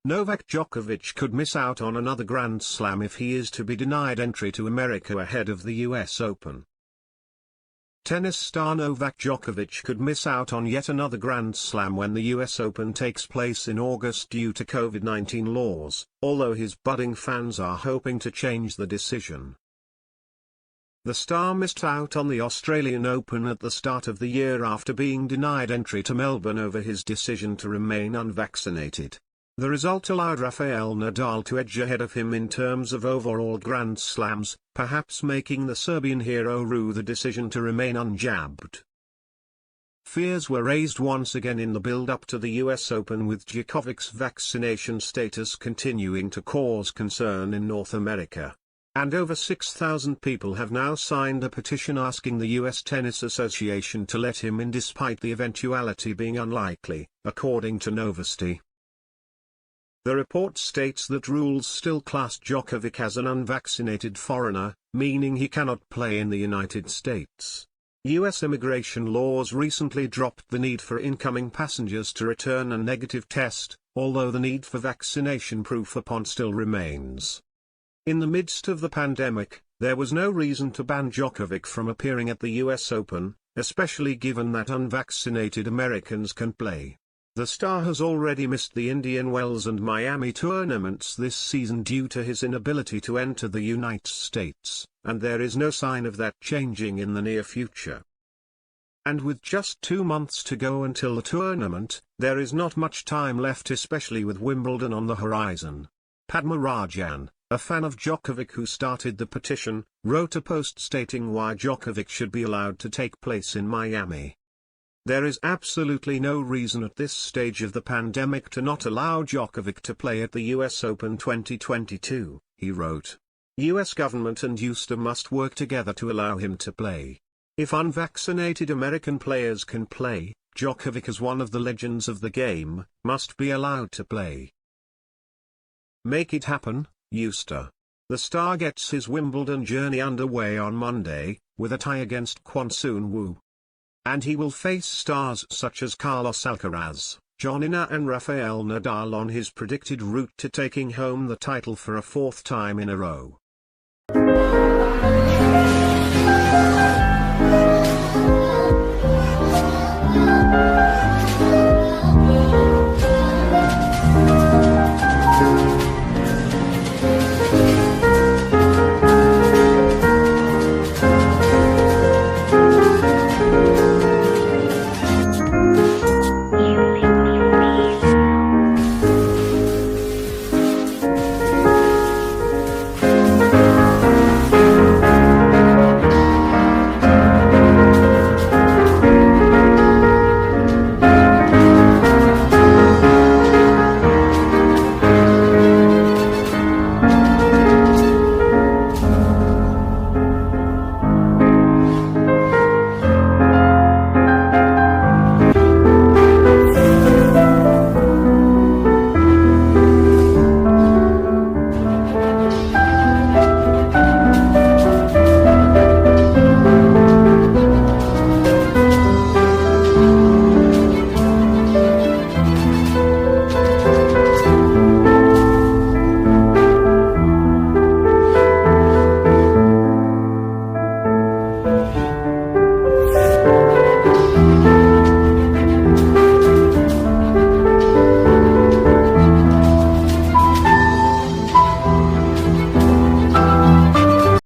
Novak Djokovic could miss out on another Grand Slam if he is to be denied entry to America ahead of the US Open. Tennis star Novak Djokovic could miss out on yet another Grand Slam when the US Open takes place in August due to COVID-19 laws, although his budding fans are hoping to change the decision. The star missed out on the Australian Open at the start of the year after being denied entry to Melbourne over his decision to remain unvaccinated. The result allowed Rafael Nadal to edge ahead of him in terms of overall Grand Slams, perhaps making the Serbian hero rue the decision to remain unjabbed. Fears were raised once again in the build-up to the US Open, with Djokovic's vaccination status continuing to cause concern in North America. And over 6,000 people have now signed a petition asking the US Tennis Association to let him in despite the eventuality being unlikely, according to Novosti. The report states that rules still class Djokovic as an unvaccinated foreigner, meaning he cannot play in the United States. US immigration laws recently dropped the need for incoming passengers to return a negative test, although the need for vaccination proof upon still remains. In the midst of the pandemic, there was no reason to ban Djokovic from appearing at the US Open, especially given that unvaccinated Americans can play. The star has already missed the Indian Wells and Miami tournaments this season due to his inability to enter the United States, and there is no sign of that changing in the near future. And with just 2 months to go until the tournament, there is not much time left, especially with Wimbledon on the horizon. Padma Rajan, a fan of Djokovic who started the petition, wrote a post stating why Djokovic should be allowed to take place in Miami. There is absolutely no reason at this stage of the pandemic to not allow Djokovic to play at the US Open 2022, he wrote. US government and USTA must work together to allow him to play. If unvaccinated American players can play, Djokovic, as one of the legends of the game, must be allowed to play. Make it happen, USTA. The star gets his Wimbledon journey underway on Monday, with a tie against Kwon Soon Woo. And he will face stars such as Carlos Alcaraz, John Isner and Rafael Nadal on his predicted route to taking home the title for a 4th time in a row.